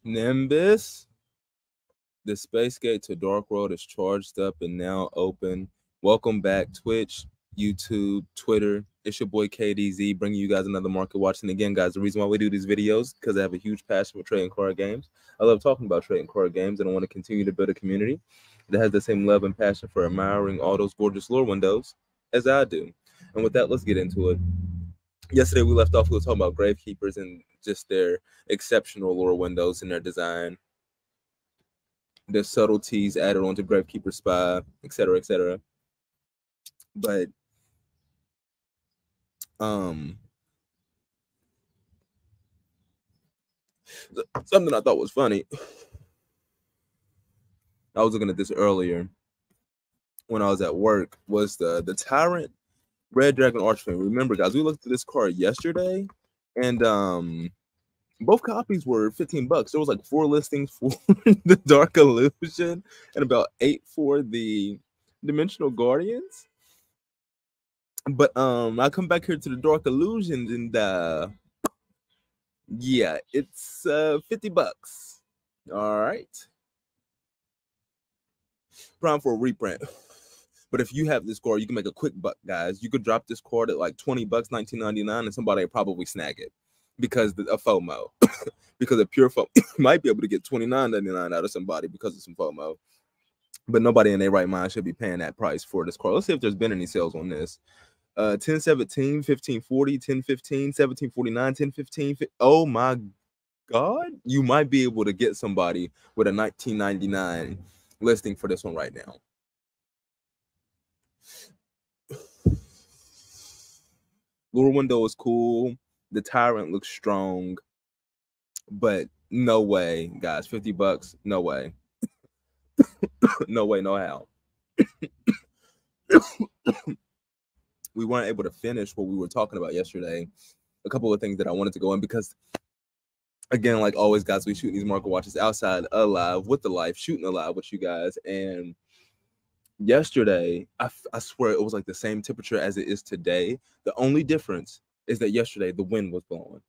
Nimbus. The space gate to Dark World is charged up and now open. Welcome back, Twitch, YouTube, Twitter. It's your boy KDZ bringing you guys another market watch. And again, guys, the reason why we do these videos because I have a huge passion for trading card games. I love talking about trading card games, and I want to continue to build a community that has the same love and passion for admiring all those gorgeous lore windows as I do. And with that, let's get into it. Yesterday we left off, we were talking about Gravekeepers and just their exceptional lore windows and their design, the subtleties added onto Gravekeeper Spy, etc., etc. But something I thought was funny, I was looking at this earlier when I was at work, was the Tyrant Red Dragon Archfang. Remember, guys, we looked at this card yesterday, and both copies were $15. There was like 4 listings for the Dark Illusion and about 8 for the Dimensional Guardians. But I come back here to the Dark Illusions, and yeah, it's $50. All right, prime for a reprint. But if you have this card, you can make a quick buck, guys. You could drop this card at like $20, $19.99, and somebody would probably snag it because of FOMO. Because of pure FOMO, you might be able to get $29.99 out of somebody because of some FOMO. But nobody in their right mind should be paying that price for this card. Let's see if there's been any sales on this. 1017, 1540, 1015, 1749, 1015. Oh my God, you might be able to get somebody with a $19.99 listing for this one right now. Lure window is cool. The Tyrant looks strong, but no way, guys. $50, no way. No way, no how. We weren't able to finish what we were talking about yesterday. A couple of things that I wanted to go in because, again, like always, guys, we shooting these market watches outside alive with the life, shooting alive with you guys. And yesterday, I swear it was like the same temperature as it is today. The only difference is that yesterday the wind was blowing.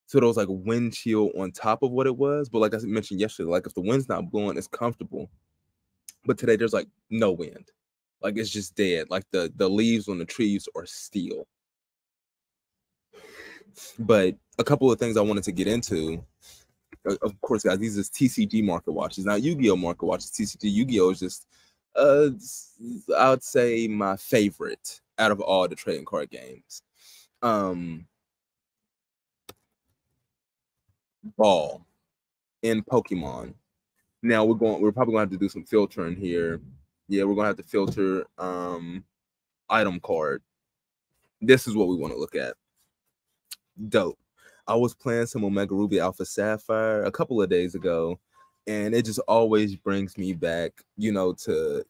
So there was like a wind chill on top of what it was. But like I mentioned yesterday, like if the wind's not blowing, it's comfortable. But today there's like no wind. Like it's just dead. Like the leaves on the trees are steel. But a couple of things I wanted to get into. Of course, guys, these is TCG market watches. Now, Yu-Gi-Oh market watches. TCG Yu-Gi-Oh is just, I would say, my favorite out of all the trading card games. Ball in Pokemon. Now we're probably gonna have to do some filtering here. Yeah, we're gonna have to filter item card. This is what we want to look at. Dope. I was playing some Omega Ruby Alpha Sapphire a couple of days ago, and it just always brings me back, you know, to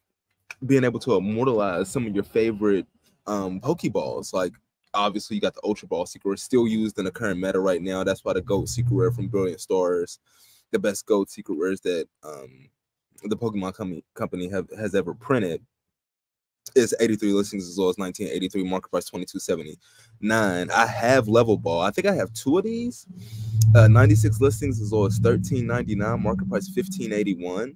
being able to immortalize some of your favorite Pokeballs. Like, obviously, you got the Ultra Ball Secret Rare, still used in the current meta right now. That's why the GOAT Secret Rare from Brilliant Stars, the best GOAT Secret Rares that the Pokemon company has ever printed, is 83 listings as well as 1983, market price $22.79. I have Level Ball. I think I have 2 of these. 96 listings as well as $13.99, market price $15.81.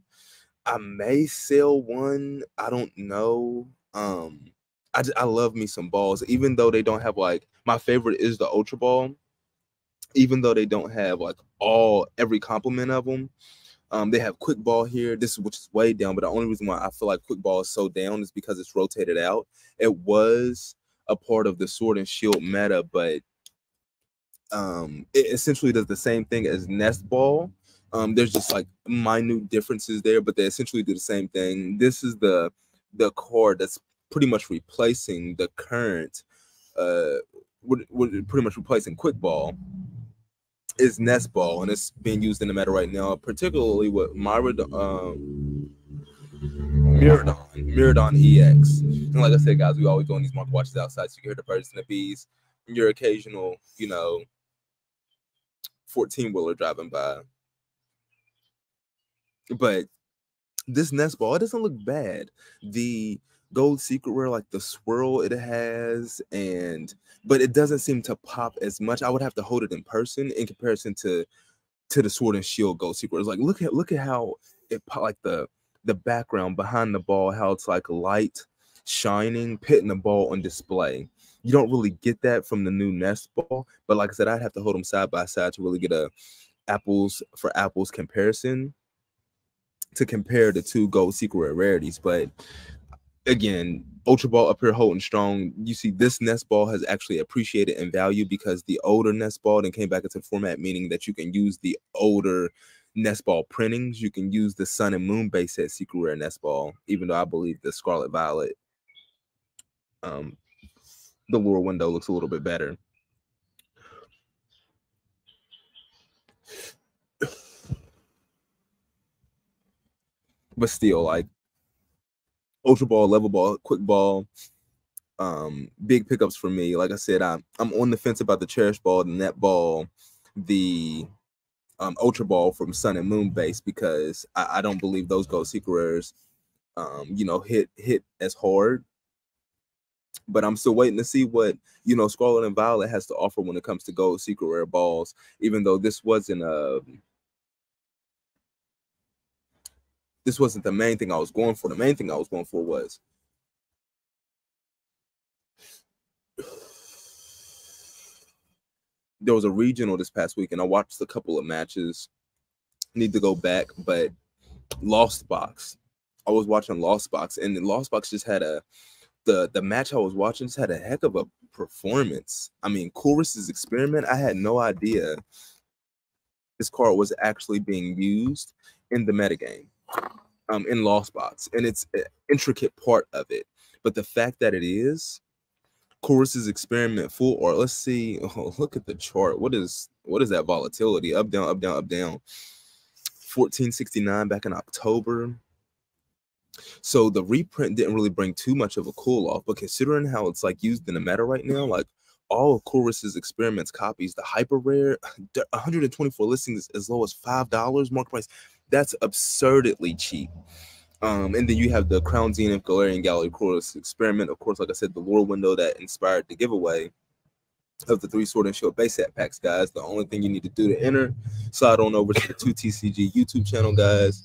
I may sell one. I don't know. I love me some balls, even though they don't have like, my favorite is the Ultra Ball. Even though they don't have like every complement of them. They have Quick Ball here, which is way down, but the only reason why I feel like Quick Ball is so down is because it's rotated out. It was a part of the Sword and Shield meta, but it essentially does the same thing as Nest Ball. There's just like minute differences there, but they essentially do the same thing. This is the card that's pretty much replacing the current, pretty much replacing Quick Ball. Is Nest Ball, and it's being used in the meta right now, particularly with Miradon EX. And like I said, guys, we always doing these market watches outside, so you can hear the birds and the bees, and your occasional, 14-wheeler driving by. But this Nest Ball, it doesn't look bad. The Gold Secret Rare, like the swirl it has, but it doesn't seem to pop as much. I would have to hold it in person in comparison to to the Sword and Shield Gold Secret. It's like look at how it like the background behind the ball, how it's like light shining, pitting the ball on display. You don't really get that from the new Nest ball, but like I said, I'd have to hold them side by side to really get a apples for apples comparison to compare the two Gold Secret rarities. But again, Ultra Ball up here holding strong. You see this Nest Ball has actually appreciated in value because the older Nest Ball then came back into the format, meaning that you can use the older Nest Ball printings. You can use the Sun and Moon base set Secret Rare Nest Ball, even though I believe the Scarlet Violet, the lure window looks a little bit better. But still, like Ultra Ball, Level Ball, Quick Ball, big pickups for me. Like I said, I'm on the fence about the Cherish Ball, the Net Ball, the Ultra Ball from Sun and Moon base because I don't believe those Gold Secret Rares, hit as hard. But I'm still waiting to see what Scarlet and Violet has to offer when it comes to Gold Secret Rare balls. Even though this wasn't the main thing I was going for. The main thing I was going for was there was a regional this past week, and I watched a couple of matches. Need to go back, but Lost Box. I was watching Lost Box, and Lost Box just had the match I was watching just had a heck of a performance. I mean, Chorus's Experiment, I had no idea this card was actually being used in the metagame, in Lost Box, and it's an intricate part of it. But the fact that it is Chorus's Experiment full, or let's see, look at the chart. What is that volatility? Up, down, up, down, up, down. 1469 back in October. So the reprint didn't really bring too much of a cool off, but considering how it's like used in the meta right now, like all of Chorus's Experiments copies, the hyper rare, 124 listings as low as $5 market price. That's absurdly cheap. And then you have the Crown Zenith Galarian Gallery Chorus Experiment. Of course, like I said, the lore window that inspired the giveaway of the 3 Sword and Shield base set packs, guys. The only thing you need to do to enter, slide on over to the 2TCG YouTube channel, guys.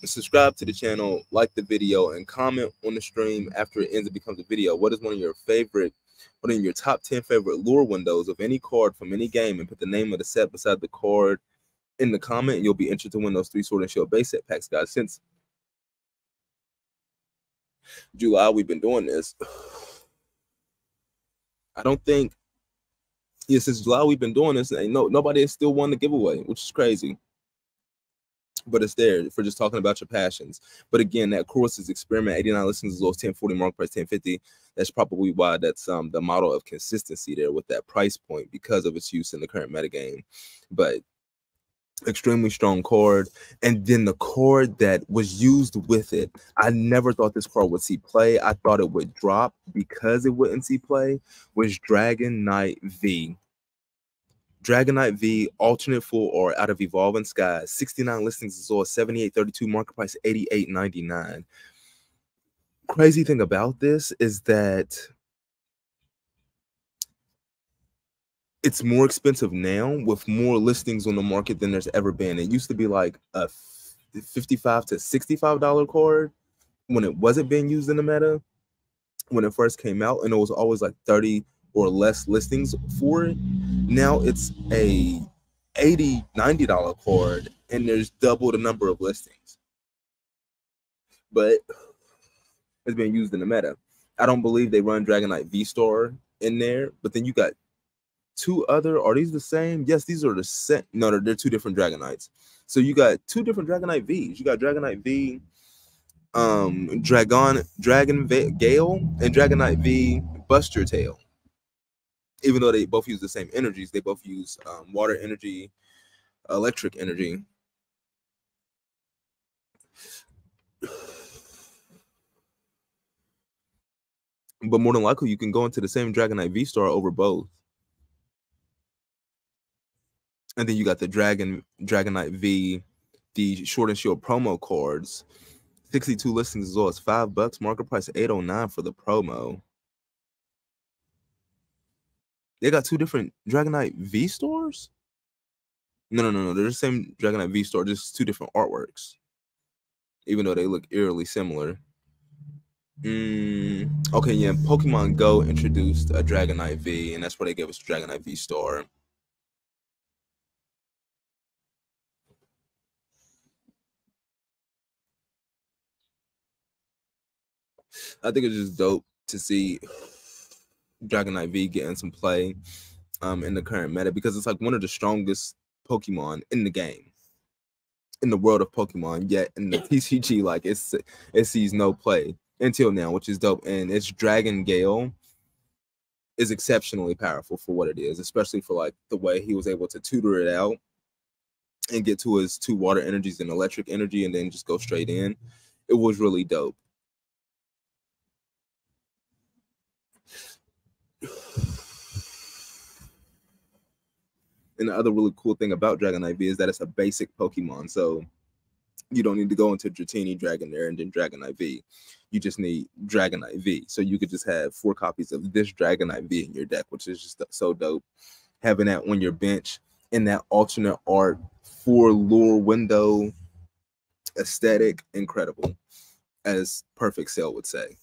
Subscribe to the channel, like the video, and comment on the stream after it ends and becomes a video. What is one of your top 10 favorite lure windows of any card from any game, and put the name of the set beside the card in the comment, and you'll be entered to win those 3 Sword and Shield base set packs, guys. Since July, we've been doing this. Since July we've been doing this, and nobody has still won the giveaway, which is crazy. But it's there for just talking about your passions. But again, that Chorus's Experiment, 89 listings as low as 1040, market price 1050. That's probably why that's the model of consistency there with that price point, because of its use in the current metagame. But extremely strong card. And then the card that was used with it, I never thought this card would see play. I thought it would drop because it wouldn't see play, was Dragon Knight V. Dragon Knight V, alternate full or out of Evolving Skies, 69 listings as low as 78.32, market price 88.99. Crazy thing about this is that it's more expensive now with more listings on the market than there's ever been. It used to be like a $55 to $65 card when it wasn't being used in the meta, when it first came out, and it was always like 30 or less listings for it. Now it's a $80, $90 card, and there's double the number of listings. But it's being used in the meta. I don't believe they run Dragon Knight V-Star in there, but then you got 2 other, are these the same? Yes, these are the same. No, they're 2 different Dragon Knights. So you got 2 different Dragon Knight Vs. You got Dragon Knight V, Dragon Gale, and Dragon Knight V Buster Tail. Even though they both use the same energies, they both use water energy, electric energy. But more than likely, you can go into the same Dragon Knight V-Star over both. And then you got the Dragon Knight V, the Sword and Shield promo cards. 62 listings as well as $5, market price $8.09 for the promo. They got 2 different Dragon Knight V stores? No. They're the same Dragonite V Star, just two different artworks. Even though they look eerily similar. Okay, yeah. Pokemon Go introduced a Dragonite V, and that's why they gave us Dragonite V Star. I think it's just dope to see Dragonite V getting some play in the current meta, because it's like one of the strongest Pokemon in the game, in the world of Pokemon. Yet in the TCG, like it sees no play until now, which is dope. And its Dragon Gale is exceptionally powerful for what it is, especially for like the way he was able to tutor it out and get to his 2 water energies and electric energy and then just go straight in. It was really dope. And the other really cool thing about Dragonite V is that it's a basic Pokemon. So you don't need to go into Dratini, Dragonair, and then Dragonite V. You just need Dragonite V. So you could just have 4 copies of this Dragonite V in your deck, which is just so dope. Having that on your bench in that alternate art for lure window aesthetic, incredible, as Perfect Cell would say.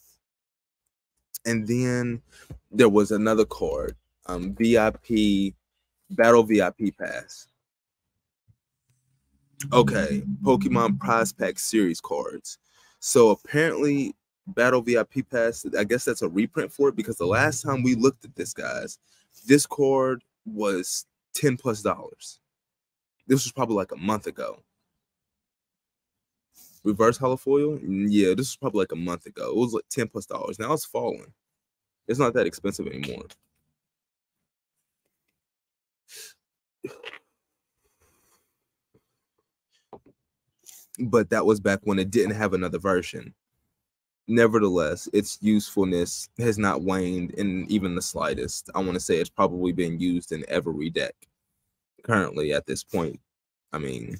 And then there was another card, VIP, Battle VIP Pass. Okay, Pokemon Prize Pack Series cards. So apparently Battle VIP Pass, I guess that's a reprint for it, because the last time we looked at this, guys, this card was $10+. This was probably like a month ago. Reverse holofoil? Yeah, this was probably like a month ago. It was like $10+. Now it's falling. It's not that expensive anymore. But that was back when it didn't have another version. Nevertheless, its usefulness has not waned in even the slightest. I want to say it's probably been used in every deck currently at this point. I mean,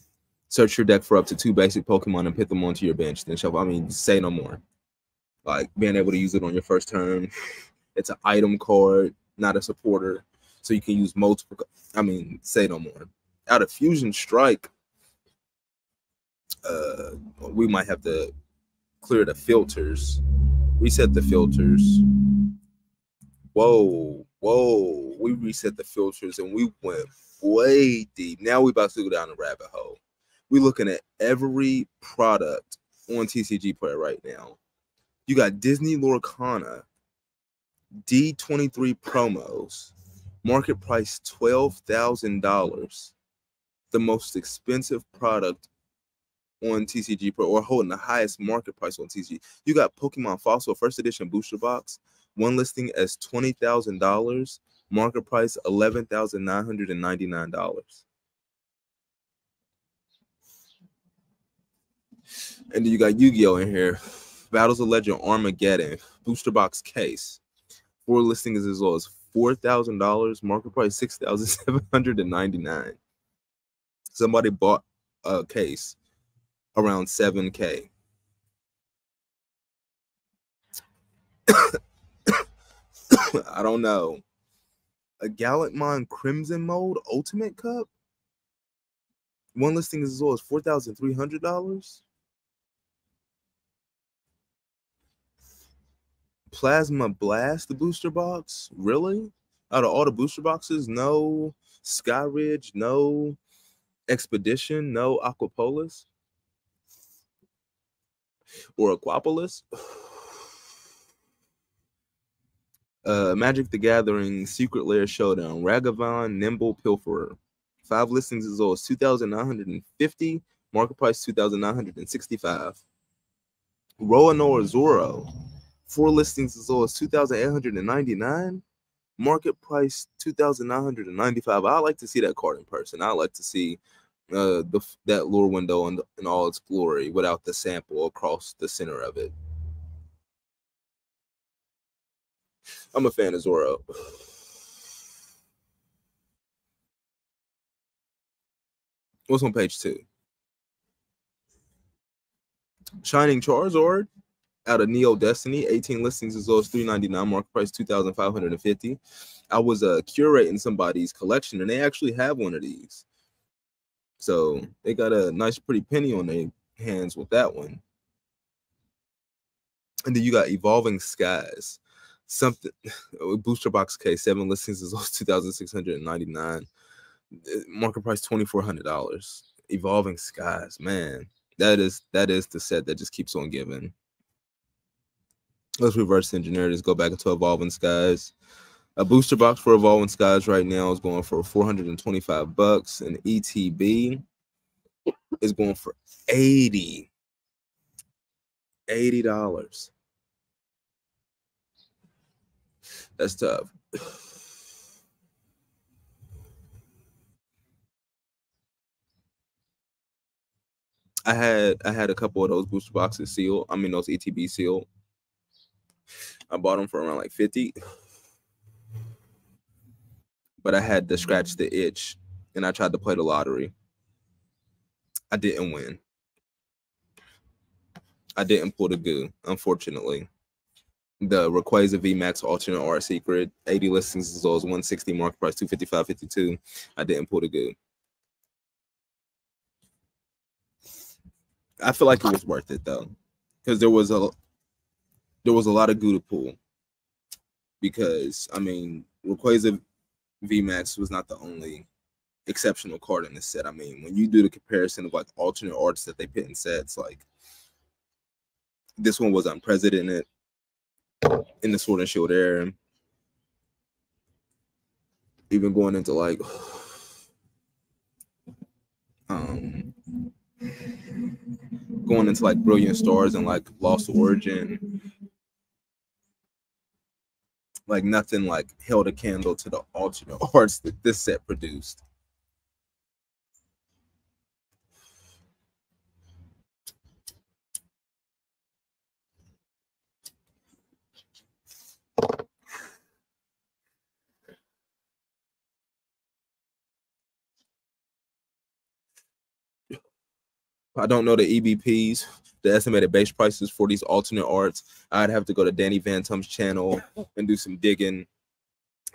search your deck for up to 2 basic Pokemon and put them onto your bench. Then I mean, say no more. Like being able to use it on your first turn. It's an item card, not a supporter. So you can use multiple. I mean, say no more. Out of Fusion Strike, we might have to clear the filters, reset the filters. Whoa, we reset the filters and we went way deep. Now we about to go down the rabbit hole. We're looking at every product on TCG Player right now. You got Disney Lorcana, D23 promos, market price $12,000, the most expensive product on TCG Pro, or holding the highest market price on TCG. You got Pokemon Fossil First Edition Booster Box, one listing as $20,000, market price $11,999. And then you got Yu-Gi-Oh in here, Battles of Legend Armageddon Booster Box case, 4 listings as low as $4,000, market price $6,799. Somebody bought a case around $7K. I don't know. A Gallantmon Crimson Mode Ultimate Cup, one listing is as low as $4,300. Plasma Blast, the booster box, really? Out of all the booster boxes, no Sky Ridge, no Expedition, no Aquapolis or Aquapolis. Magic the Gathering Secret Lair Showdown, Ragavan Nimble Pilferer, 5 listings as low as $2,950, market price $2,965. Roanoa Zoro, 4 listings as low as $2,899, market price $2,995. I like to see that card in person. I like to see that lure window in all its glory without the sample across the center of it. I'm a fan of Zoro. What's on page 2? Shining Charizard out of Neo Destiny, 18 listings as low as $399, market price $2,550. I was curating somebody's collection and they actually have one of these. So they got a nice pretty penny on their hands with that one. And then you got Evolving Skies. Something booster box case, 7 listings is $2,699. Market price $2,400. Evolving Skies, man. That is the set that just keeps on giving. Let's reverse engineer this, go back into Evolving Skies. A booster box for Evolving Skies right now is going for $425, and ETB is going for $80. That's tough. I had a couple of those booster boxes sealed. I mean those ETB sealed. I bought them for around like 50. But I had to scratch the itch, and I tried to play the lottery. I didn't win. I didn't pull the goo, unfortunately. The Rayquaza VMAX alternate art secret, 80 listings as well as 160, market price $255.52. I didn't pull the goo. I feel like it was worth it though, because there was a lot of goo to pull. Because I mean, Rayquaza VMAX was not the only exceptional card in this set. I mean, when you do the comparison of like alternate arts that they put in sets, like this one was unprecedented in the Sword and Shield era. Even going into like going into like Brilliant Stars and like Lost Origin, like nothing like held a candle to the alternate arts that this set produced. I don't know the EBPs, the estimated base prices for these alternate arts. I'd have to go to Danny Vantum's channel and do some digging.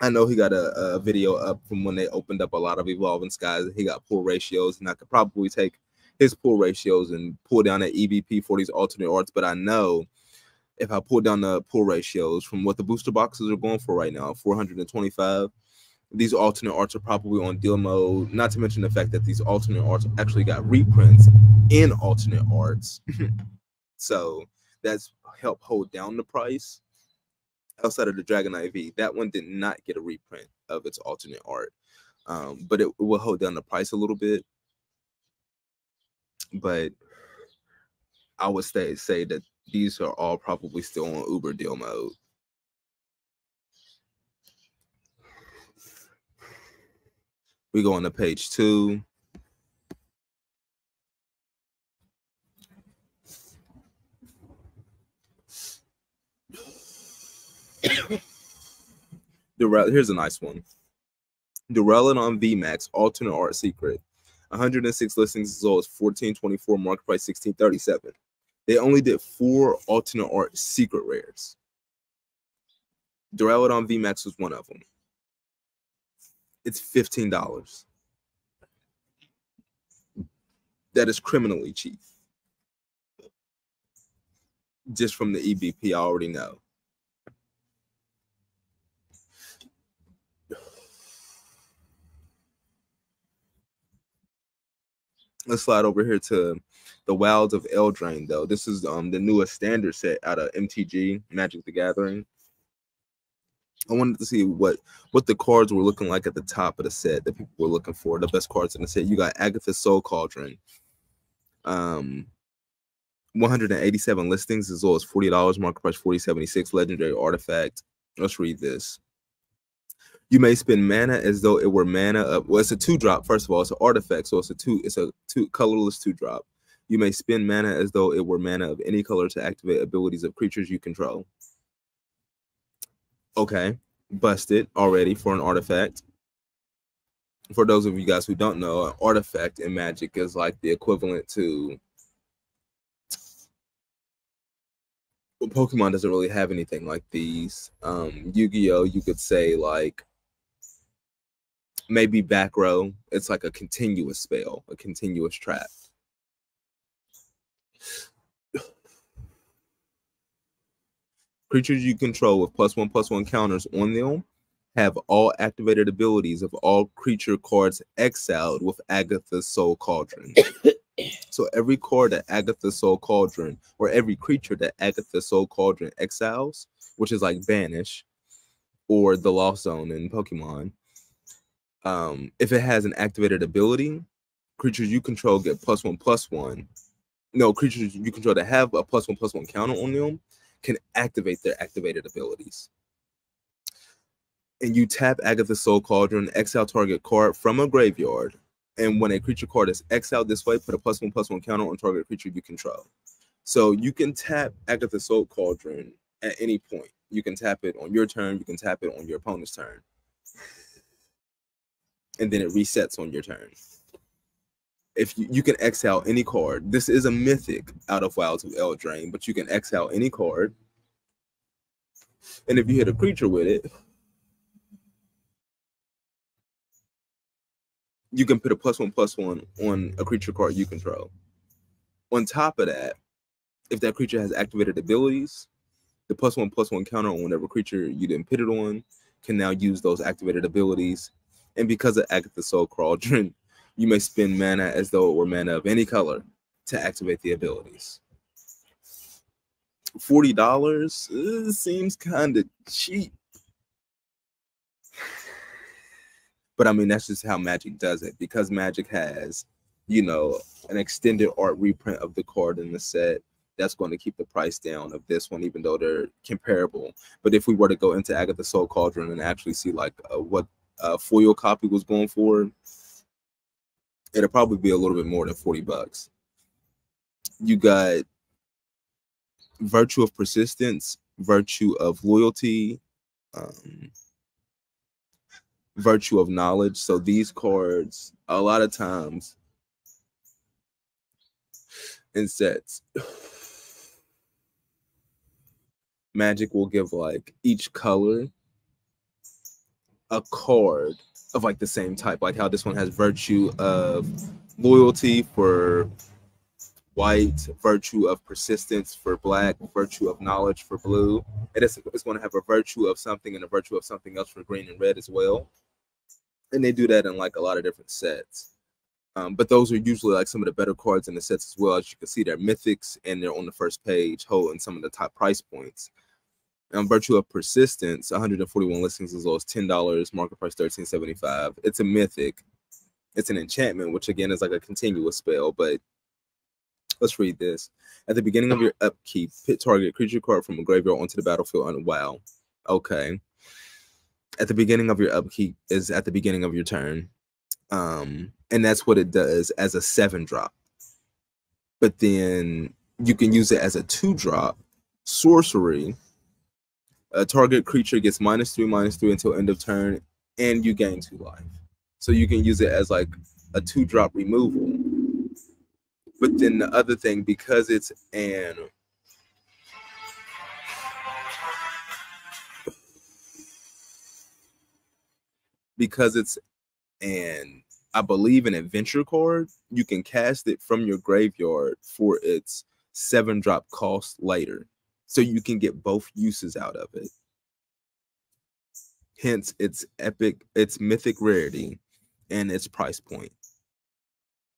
I know he got a video up from when they opened up a lot of Evolving Skies. He got pull ratios, and I could probably take his pull ratios and pull down an EBP for these alternate arts. But I know if I pull down the pull ratios from what the booster boxes are going for right now, 425, these alternate arts are probably on deal mode, not to mention the fact that these alternate arts actually got reprints in alternate arts. So that's helped hold down the price. Outside of the Dragonite V, that one did not get a reprint of its alternate art, but it will hold down the price a little bit. But I would say that these are all probably still on Uber deal mode. We go on to page 2. Here's a nice one. Duraludon VMAX alternate art secret, 106 listings as well as 1424, market price 1637. They only did 4 alternate art secret rares. Duraludon VMAX was one of them. It's $15. That is criminally cheap. Just from the EBP, I already know. Let's slide over here to the Wilds of Eldraine, though. This is the newest standard set out of MTG, Magic the Gathering. I wanted to see what the cards were looking like at the top of the set that people were looking for, the best cards in the set. You got Agatha's Soul Cauldron. 187 listings as well as $40, market price $40.76, legendary artifact. Let's read this. You may spend mana as though it were mana of, well, it's a 2-drop. First of all, it's an artifact, so it's a two colorless 2-drop. You may spend mana as though it were mana of any color to activate abilities of creatures you control. Okay, busted already for an artifact. For those of you guys who don't know, an artifact in Magic is like the equivalent to, well, Pokemon doesn't really have anything like these. Yu-Gi-Oh, you could say like Maybe back row. It's like a continuous spell, a continuous trap. Creatures you control with +1/+1 counters on them have all activated abilities of all creature cards exiled with Agatha's Soul Cauldron. So every card that Agatha's Soul Cauldron, or every creature that Agatha's Soul Cauldron exiles, which is like Banish or the Lost Zone in Pokemon, if it has an activated ability, creatures you control get +1/+1. No, creatures you control that have a +1/+1 counter on them can activate their activated abilities. And you tap Agatha's Soul Cauldron, exile target card from a graveyard. And when a creature card is exiled this way, put a +1/+1 counter on target creature you control. So you can tap Agatha's Soul Cauldron at any point. You can tap it on your turn. You can tap it on your opponent's turn. And then it resets on your turn. If you can exile any card. This is a mythic out of Wilds of Eldraine, but you can exile any card. And if you hit a creature with it, you can put a +1/+1 on a creature card you control. On top of that, if that creature has activated abilities, the +1/+1 counter on whatever creature you didn't put it on can now use those activated abilities. And because of Agatha's Soul Cauldron, you may spend mana as though it were mana of any color to activate the abilities. $40 seems kind of cheap. But I mean, that's just how Magic does it, because Magic has, you know, an extended art reprint of the card in the set. That's going to keep the price down of this one, even though they're comparable. But if we were to go into Agatha's Soul Cauldron and actually see like what a foil copy was going for, it'll probably be a little bit more than $40. You got Virtue of Persistence, Virtue of Loyalty, Virtue of Knowledge. So these cards, a lot of times in sets, Magic will give like each color a card of like the same type, like how this one has Virtue of Loyalty for white, Virtue of Persistence for black, Virtue of Knowledge for blue. And it's going to have a Virtue of something and a Virtue of something else for green and red as well. And they do that in like a lot of different sets. But those are usually like some of the better cards in the sets as well. As you can see, they're mythics and they're on the first page holding some of the top price points. Virtue of Persistence, 141 listings as low as $10, market price $13.75. It's a mythic. It's an enchantment, which again is like a continuous spell. But let's read this. At the beginning of your upkeep, pit target creature card from a graveyard onto the battlefield on WoW. Okay. At the beginning of your upkeep is at the beginning of your turn. And that's what it does as a 7-drop. But then you can use it as a 2-drop sorcery. A target creature gets -3/-3 until end of turn, and you gain 2 life. So you can use it as like a 2-drop removal. But then the other thing, because it's an I believe an adventure card, you can cast it from your graveyard for its 7-drop cost later. So you can get both uses out of it. Hence its mythic rarity and its price point.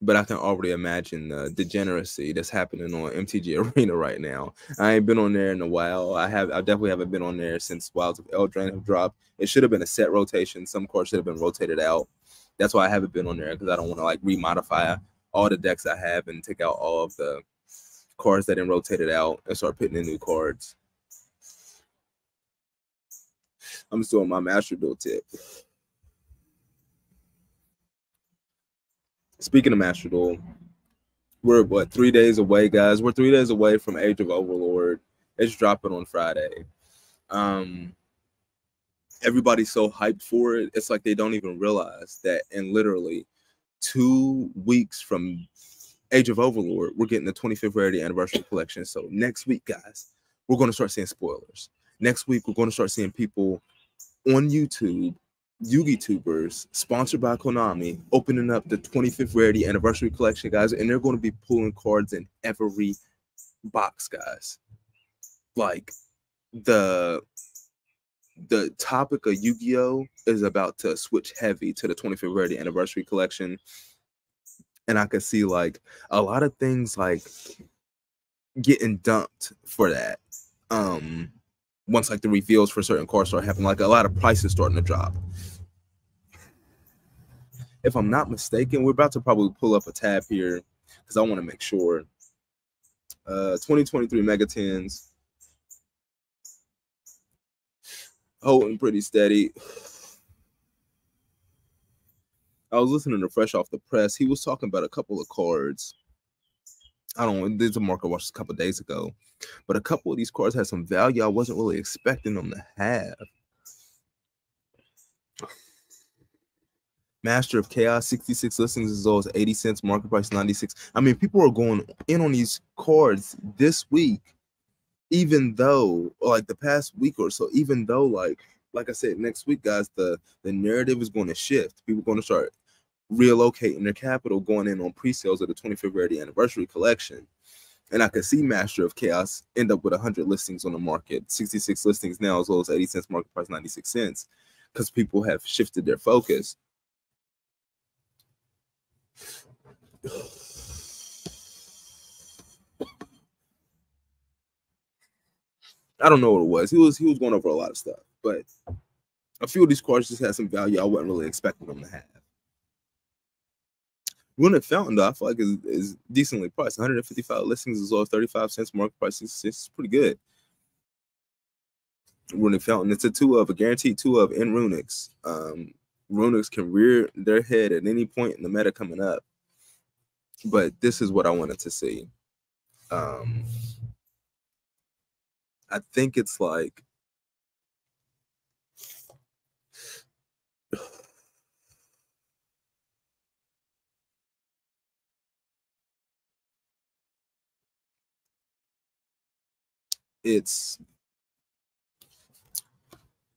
But I can already imagine the degeneracy that's happening on MTG Arena right now. I ain't been on there in a while. I definitely haven't been on there since Wilds of Eldraine have dropped. It should have been a set rotation. Some cards should have been rotated out. That's why I haven't been on there, because I don't want to like remodify all the decks I have and take out all of the cards that didn't rotate it out and start putting in new cards. I'm still on my Master Duel tip. Speaking of Master Duel, we're 3 days away, guys. We're 3 days away from Age of Overlord. It's dropping on Friday. Everybody's so hyped for it. It's like they don't even realize that in literally 2 weeks from Age of Overlord, we're getting the 25th Rarity Anniversary Collection. So next week, guys, we're going to start seeing spoilers. Next week, we're going to start seeing people on YouTube Yugi Tubers, sponsored by Konami, opening up the 25th Rarity Anniversary Collection, guys, and they're going to be pulling cards in every box, guys. Like, the topic of Yu-Gi-Oh! Is about to switch heavy to the 25th Rarity Anniversary Collection, and I could see, like, a lot of things, like, getting dumped for that. Once, like, the reveals for certain cards start happening, like, a lot of prices starting to drop. If I'm not mistaken, we're about to probably pull up a tab here because I want to make sure. 2023 Mega Tens holding pretty steady. I was listening to Fresh Off the Press. He was talking about a couple of cards. I don't know. There's a market watch a couple of days ago, but a couple of these cards had some value I wasn't really expecting them to have. Master of Chaos, 66 listings as low as 80 cents, market price 96. I mean, people are going in on these cards this week, even though, like, the past week or so, even though, like I said, next week, guys, the narrative is going to shift. People are going to start relocating their capital, going in on pre-sales of the 25th Rarity Anniversary Collection. And I could see Master of Chaos end up with 100 listings on the market, 66 listings now as low as 80 cents, market price 96 cents, because people have shifted their focus. I don't know what it was. He was going over a lot of stuff, but a few of these cards just had some value I wasn't really expecting them to have. Runic Fountain, though, I feel like is decently priced. 155 listings as low as 35 cents, market price 66. It's pretty good. Runic Fountain, it's a guaranteed 2-of in Runics. Runics can rear their head at any point in the meta coming up, but this is what I wanted to see. I think it's like it's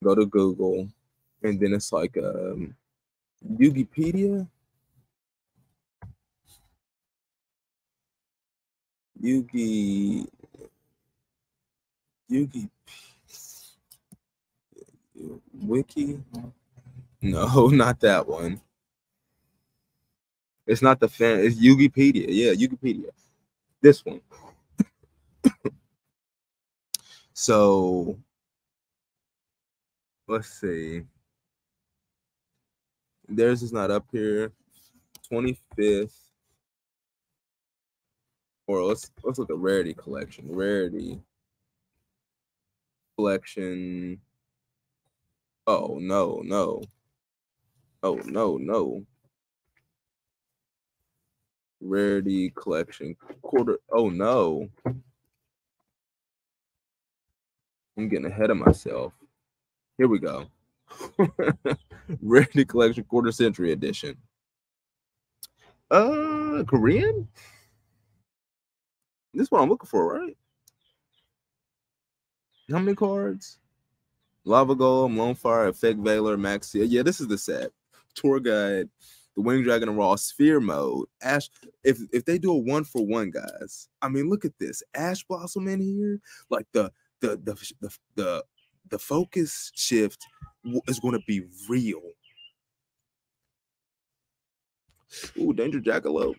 go to Google, and then it's like Yugipedia. Yugi Wiki. No, not that one. It's not the fan. It's Yugipedia. Yeah, Yugipedia. This one. So let's see. Theirs is not up here. 25th. Or let's look at Rarity Collection. Rarity Collection. Oh no. Oh no. Rarity Collection quarter. Oh no. I'm getting ahead of myself. Here we go. Rarity Collection Quarter Century Edition. Korean? This is what I'm looking for, right? How many cards? Lava Golem, Lone Fire, Effect Veiler, Maxia. Yeah, this is the set. Tour Guide, the Winged Dragon and Raw, Sphere Mode, Ash. If they do a 1-for-1, guys, I mean, look at this. Ash Blossom in here. Like the focus shift is going to be real. Ooh, Danger Jackalope.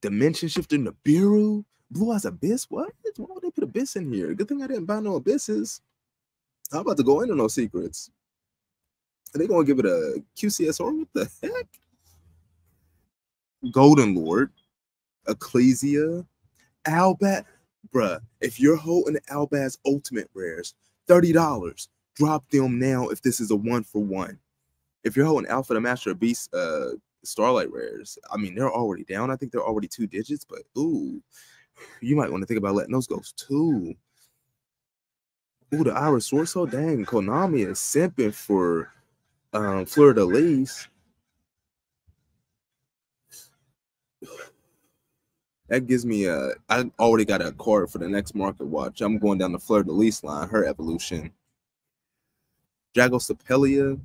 Dimension Shifter Nibiru. Blue Eyes Abyss. What? Why would they put Abyss in here? Good thing I didn't buy no Abysses. I'm about to go into no secrets. Are they going to give it a QCSR? What the heck? Golden Lord. Ecclesia. Albat. Bruh, if you're holding Albat's Ultimate Rares, $30. Drop them now if this is a 1-for-1. If you're holding Alpha the Master of Beast Starlight Rares, I mean, they're already down. I think they're already 2 digits, but ooh, you might want to think about letting those go too. Ooh, the Iris Sorso, dang, Konami is simping for Fleur de Lis. That gives me I already got a card for the next market watch. I'm going down the Fleur de Lis line, her evolution. Dragocepelia,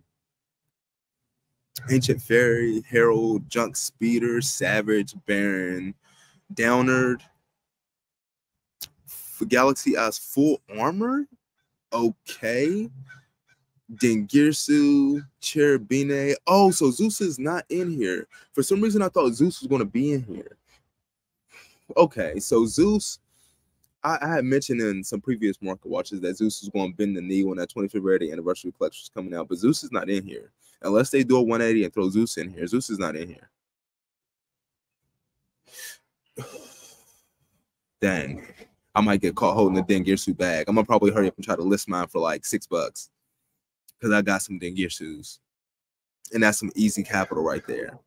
Ancient Fairy, Herald, Junk Speeder, Savage, Baron, Downard, for Galaxy Eyes Full Armor. Okay. Dengirsu, Cherubine. Oh, so Zeus is not in here. For some reason, I thought Zeus was going to be in here. Okay, so Zeus, I had mentioned in some previous market watches that Zeus was going to bend the knee when that 25th rarity anniversary collection is coming out, but Zeus is not in here. Unless they do a 180 and throw Zeus in here, Zeus is not in here. Dang. I might get caught holding the Dengirsu bag. I'm going to probably hurry up and try to list mine for like $6 because I got some Dengirsus. And that's some easy capital right there.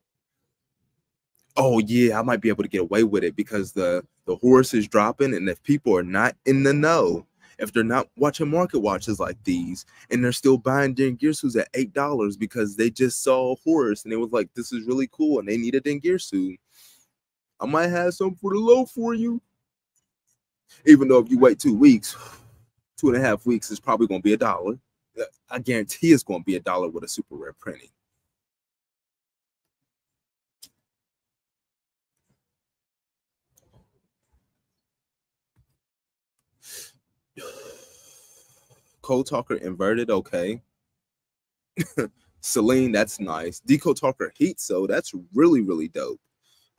Oh, yeah, I might be able to get away with it because the horse is dropping. And if people are not in the know, if they're not watching market watches like these, and they're still buying Dengirsus at $8 because they just saw a horse and it was like, this is really cool, and they need a Dengirsu, I might have some for the low for you. Even though if you wait 2 weeks, 2.5 weeks, it's probably going to be $1. I guarantee it's going to be $1 with a super rare printing. Code Talker inverted, okay. Celine, that's nice. Decode Talker Heat, so that's really, really dope.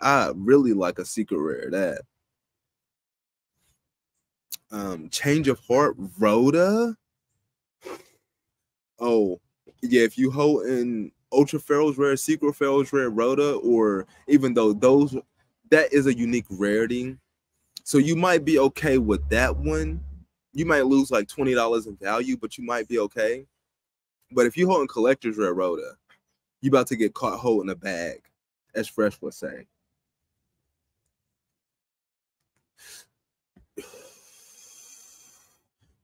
I really like a secret rare that. Change of Heart, Rhoda. Oh, yeah, if you hold in Ultra Pharaoh's Rare, Secret Pharaoh's Rare, Rhoda, or even though those, that is a unique rarity. So you might be okay with that one. You might lose like $20 in value, but you might be okay. But if you hold in Collector's Rare Rhoda, you about to get caught holding a bag, as Fresh would say.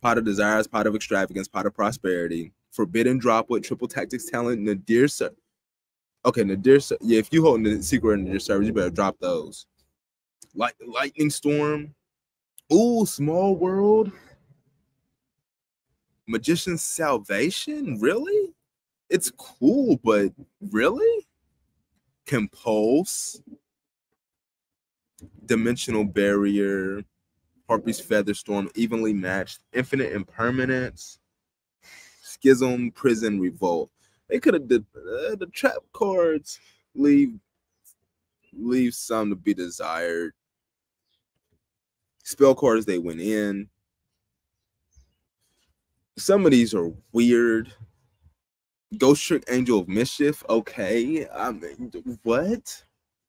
Pot of Desires, Pot of Extravagance, Pot of Prosperity, Forbidden Droplet, Triple Tactics Talent, Nadir. Okay, Nadir. Yeah, if you hold the Secret Nadir servers, you better drop those. Lightning Storm. Ooh, Small World. Magician's Salvation? Really? It's cool, but really? Compulse. Dimensional Barrier. Harpy's Featherstorm. Evenly Matched. Infinite Impermanence. Schism, Prison, Revolt. They could have did the trap cards. Leave some to be desired. Spell cards, they went in. Some of these are weird. Ghost Trick Angel of Mischief. Okay. I mean, what?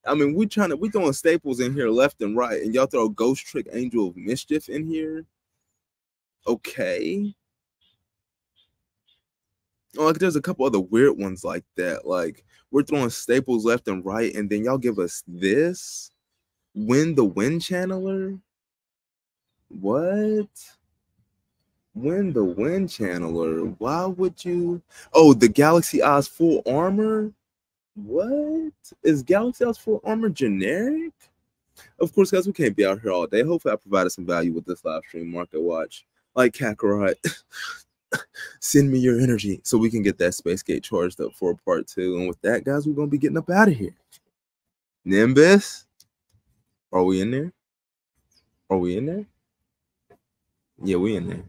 I mean, we throwing staples in here left and right, and y'all throw Ghost Trick Angel of Mischief in here. Okay. Like, there's a couple other weird ones like that. Like, we're throwing staples left and right, and then y'all give us this. Win the Wind Channeler. What? Win the Wind Channeler. Why would you? Oh, the Galaxy Eyes Full Armor. What is Galaxy Eyes Full Armor generic? Of course, guys, we can't be out here all day. Hopefully, I provided some value with this live stream market watch. Like Kakarot, send me your energy so we can get that Space Gate charged up for part 2. And with that, guys, we're gonna be getting up out of here. Nimbus, are we in there? Are we in there? Yeah, we in there.